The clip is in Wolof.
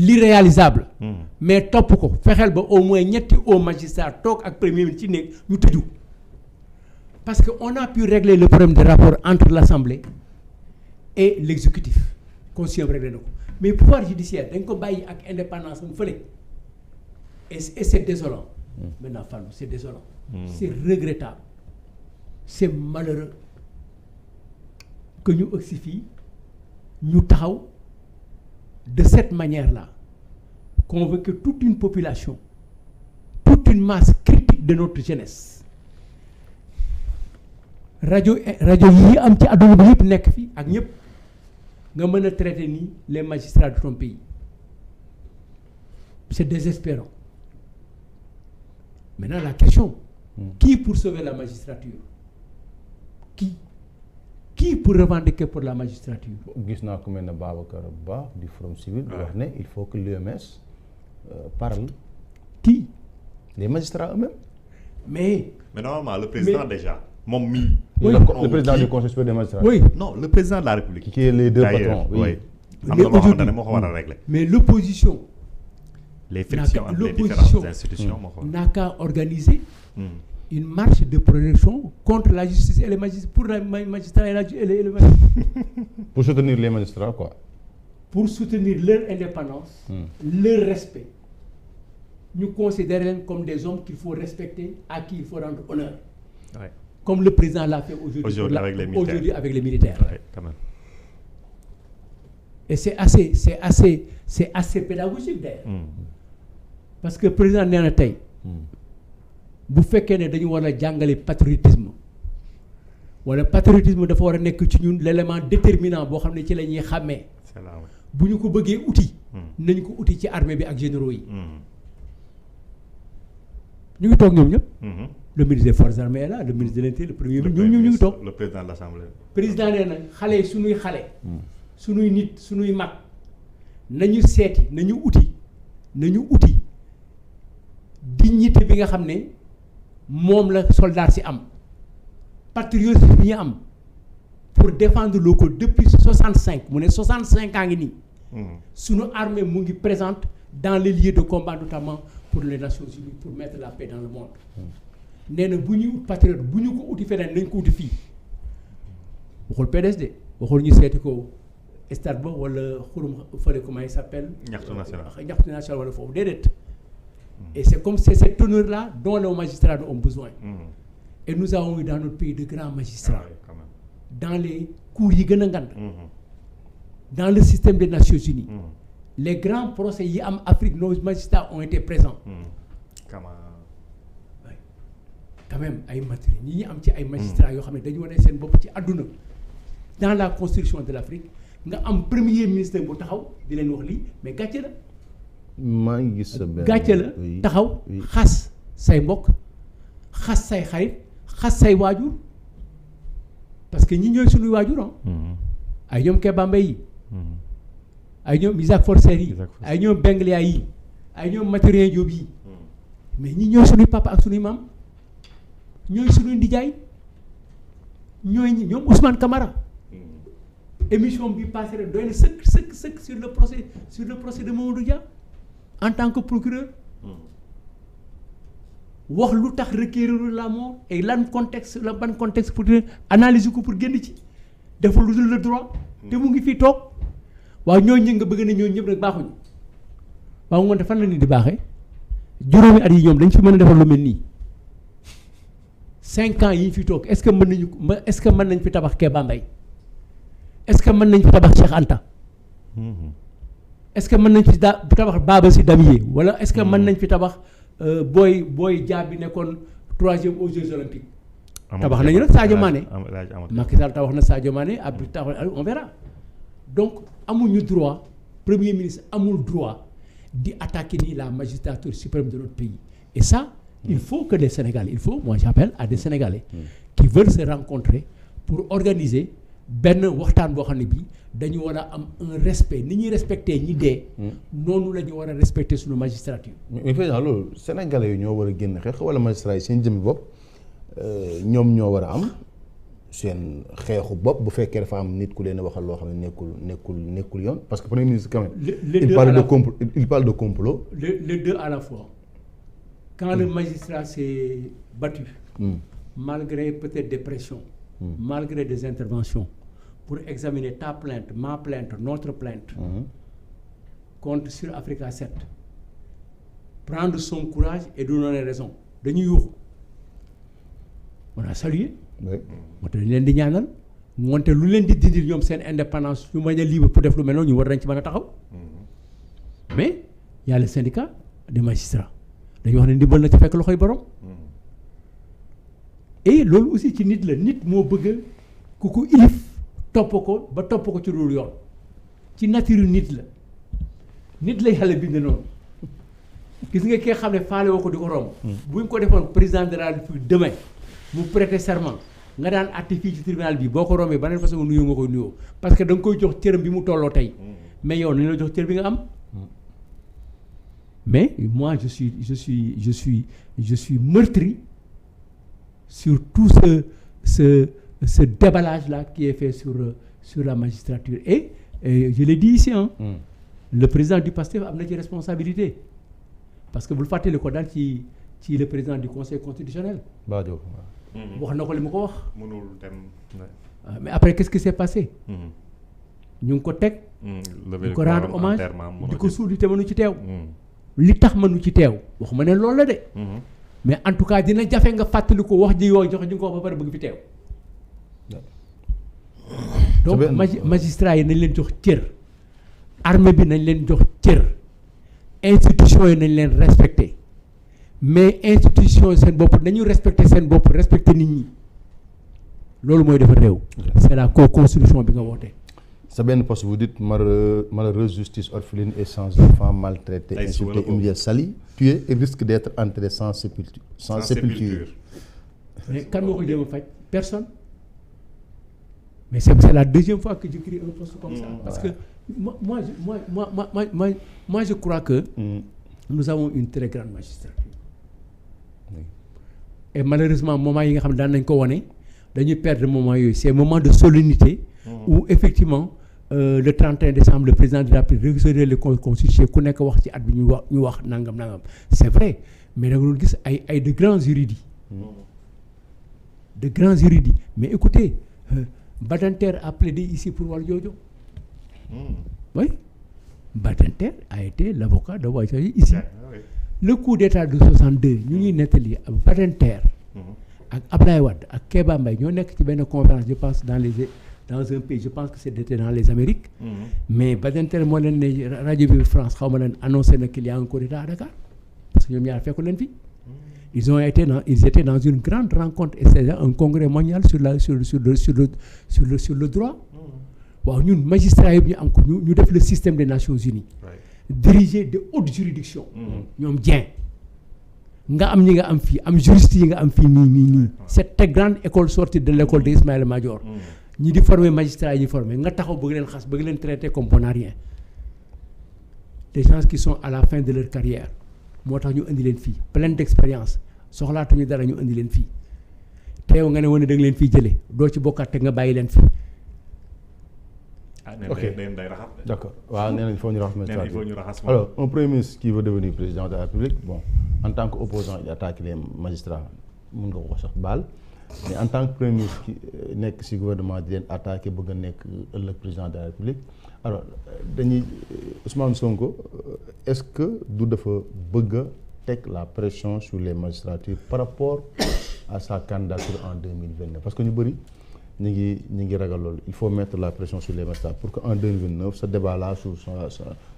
l'irréalisable. Mais topp ko fexeel ba au moins ñetti hauts magistrats toog ak premier ministre ci nekk ñu tëju. Parce que on a pu régler le problème de rapport entre l'Assemblée et l'exécutif constitution bi réglé na ko mais pouvoir judiciaire dañ ko bàyyi ak indépendance am fële et c'est désolant. Maintenant Fallou c'est désolant. C'est regrettable. C'est malheureux que ñu agsi fii ñu taxaw de cette manière-là convoquer toute une population, toute une masse critique de notre jeunesse. rajo yi am ci àdduna bi yëpp nekk fi ak ñëpp nga mën a traiter nii les magistrats de ton pays. C'est désespérant. Maintenant la question, qui pour sauver la magistrature? Qui pour revendiquer pour la magistrature? gis naa ku mel ne Babacar Ba du Forum Civil di wax ne il faut que l'UMS parle. Qui? Les magistrats eux-mêmes. Mais normalement le président déjà moom mii. Oui. Le président du Conseil supérieur des magistrats. oui. Non, le président de la République. Qui est les deux patrons. Oui. am Mais na loo xamante ne aujourd'hui- moo ko war a régler. Mais l'opposition Les frictions entre les l'opposition différentes institutions moo ko war a. n'a qu'à organiser Hmm. une marche de protection contre la justice et les magistrats, pour la magistrat et les magistrats, Pour soutenir les magistrats quoi. pour soutenir leur indépendance, leur respect. Nous considérons leen comme des hommes qu'il faut respecter, à qui il faut rendre honneur. Ouais. Comme le président l'a fait aujourd'hui Aujourd'hui avec les militaires. aujourd'hui avec les militaires. Ouais, quand même. Et c'est assez pédagogique d'ailleurs. Parce que le président nee na tey bu fekkee ne dañu war a jàngale patriotisme wala patriotisme dafa war a nekk ci ñun l'élément déterminant boo xam ne ci la ñuy xàmmee C'est là, ouais. bu ñu ko bëggee uti nañ ko uti ci armée bi ak généraux yi ñu ngi toog ñoom ñëpp le ministre des forces armées est là le ministre de l'intérieur le premier ministre ñoom ñu ngi toog Le président de l'Assemblée. président nee na xale yi suñuy xale suñuy nit suñuy mag nañu seeti nañu uti dignité bi nga xam ne moom la soldat si am patriotisme bi ñu am pour défendre le code depuis 65 mu ne 65 ans ngi nii suñu armée mu ngi présente dans les lieux de combat notamment pour les Nations Unies pour mettre la paix dans le monde nee na bu ñuy ut patriote bu ñu ko uti feneen nañ ko uti fii waxul PDS de waxul ñu seeti ko stade ba wala xurum fële comment il s'appelle Ñaxtu national. Ñaxtu national wala foofu déedéet. Et c'est comme c'est cet honneur-là dont les magistrats ont besoin. Et nous avons eu dans notre pays de grands magistrats. Ouais, quand même. Dans les cours yi gën a ngand. Dans le système des Nations Unies. Les grands procès yi am Afrique, nos magistrats ont été présents. Comment. Ouais. Quand même ay matériels ñi am ci ay magistrats yoo xam ne dañu wane seen bopp ci àdduna. Dans la construction de l'Afrique nga am premier ministre bu taxaw di leen wax lii mais gàcce la. maa ngi gis sa benn gàcce la taxaw xas say mbokk xas say xarit xas say waajur parce que ñi ñooy suñuy waajur ay ñoom Kéba Mbaye yi ay ñoom Isaac Forcer yi ay ñoom Benglia yi ay ñoom Mathurin Diop yi mais ñi ñooy suñuy papa ak suñuy maam ñooy suñuy ndijaay ñooy ñi ñoom Ousmane Camara émission bi passé rek doy na sëkk sur le procès de Mamadou Dia en tant que procureur wax lu tax requérir la mort et lan contexte la ban contexte pour analyser ko pour génn ci deful lu dul le droit te mu ngi fii toog waaw ñooñu nga bëgg na ñooñu ñëpp nag baaxuñu waaw ngoonte fan la nit di baaxee juróomi at yi ñoom dañ fi mën a defal lu mel nii 5 ans yi ñu fi toog est-ce que mën nañ fi tabax Kéba Mbaye est-ce que mën nañ fi tabax Cheikh Anta est-ce que mën nañ fi tabax Baba Sy Damier wala est-ce que mën nañ fi tabax booy Dia bi nekkoon 3e aux Jeux Olympiques. tabax nañu nag Sadio Mané. Macky Sall tabax na Sadio Mané ab tabax on verra. Donc amuñu droit premier ministre amul droit di attaquer nii la magistrature suprême de notre pays et ça il faut que les Sénégalais moi j'appelle à des Sénégalais qui veulent se rencontrer pour organiser benn waxtaan boo xam ne bii dañu war a am un respect ni ñuy respecter ñi dee. noonu la ñu war a respecter suñu magistrature. mais président loolu Sénégalais yi ñoo war a génn xeex wala magistrat yi seen jëmmi bopp ñoom ñoo war a am seen xeexu bopp bu fekkee dafa am nit ku leen waxal loo xam ne nekkul yoon parce que premier ministre quand même il parle de complot. Les deux à la fois. Quand le magistrat s'est battu, malgré peut-être des pressions, malgré des interventions, pour examiner ta plainte, ma plainte, notre plainte, contre sur Africa 7, prendre son courage et nous donner raison. Dañuy yuuxu. On a salué. Oui. moo tax ñu leen di ñaanal moonte lu leen di dindil ñoom seen indépendance ñu mën a libre pour def lu mel noonu ñu war nañ ci mën a taxaw mais y a le syndicat des magistrats dañu wax ne ndimbal na ci fekk loxoy borom et loolu aussi ci nit la nit moo bëgg ku ko ilif topp ko ba topp ko ci loolu yoon ci nature nit la nit lay xale bind noonu gis nga kii xam ne faale woo ko di ko romb bu ñu ko defoon président de la République demain mu prêter serment nga daan àtte fii ci tribunal bi boo ko rombee beneen façon nuyoo nga koy nuyoo parce que da nga koy jox cëram bi mu tolloo tey mais yow nañu la jox cër bi nga am mais moi je suis meurtri sur tout ce déballage là qui est fait sur la magistrature et je l'ai dit ici le président du PASTEF am na ci responsabilité parce que bul fàttali ko daal ci le président du conseil constitutionnel Badio wax na ko li mu ko wax. mënul dem. mais après qu'est-ce qui s'est passé. ñu ngi ko teg. di ko rendre hommage di ko suul te mënu ci teew. li tax mënu ci teew waxuma ne loolu la de. mais en tout cas dina jafe nga fàttali ko wax ji yoo jox ñu ko ba pare bëgg fi teew. donc magistrat yi nañ leen jox cër. armée bi nañ leen jox cër. institution yi nañ leen respecté. mais institution seen bopp nañu respecté seen bopp respecté nit ñi loolu mooy defar réew. c'est la co-construction bi nga woote. sa benn poste vous dites malheureuse justice orpheline et sans enfants maltraités, insultés, humiliés, salis, tués et risque d'être enterrés sans sépulture. mais kan moo ko jéem a faj personne. mais c'est la deuxième fois que j'écris un poste comme ça. parce que moi je crois que. nous avons une très grande magistrature. et malheureusement moment yi nga xam ne daan nañ ko wane dañuy perdre moment yooyu c'est moment de solennité où effectivement le 31 décembre le président de la République réviserait le constitution ku nekk wax ci at bi ñu wax nangam c'est vrai mais da nga doon gis ay de grands érudits mais écoutez Badinter a plaidé ici pour Valdiodio oui Badinter a été l'avocat de Valdiodio ici. Le coup d'état de 62 ñu ngi nettali Badinter ak Ablaye Wade ak Kéba Mbaye ñoo nekk ci benn conférence je pense dans un pays je pense que c'était dans les Amériques. mais Badinter moo leen ne rajo bi France xaw ma leen annoncé na qu'il y a un coup d'état à Dakar parce que ñoom ñaar fekku leen fi. ils étaient dans une grande rencontre et c'est un congrès mondial sur le droit. waaw ñun magistrats yi ñu am ko ñu def le système des Nations Unies. diriger de hautes juridictions. ñoom Dieng nga am ñi nga am fii am juriste yi nga am fii nii cette très grande école sortie de l'école de Ismaïla Madior ñi di former magistrats yi ñu former nga taxaw bëgg leen xas bëgg leen traiter comme bon à rien des gens qui sont à la fin de leur carrière moo tax ñu indi leen fii plein d'expérience soxlaatuñu dara ñu indi leen fii teew nga ne woon da nga leen fii jëlee doo ci bokkaat te nga bàyyi leen fii. ok d'accord waaw nee nañ il faut ñu raxas alors un premier ministre qui veut devenir président de la République bon en tant qu'opposant il attaque les magistrats mun nga ko sax baal mais en tant que premier ministre qui nekk ci gouvernement di leen attaqué bëgg a nekk ëllëg président de la République alors dañuy Ousmane Sonko est-ce que du dafa bëgg a teg la pression sur les magistratures par rapport à sa candidature en 2029 parce que ñu bëri ñu ngi ragal loolu il faut mettre la pression sur les magistrats pour que en 2029 ce débat là sur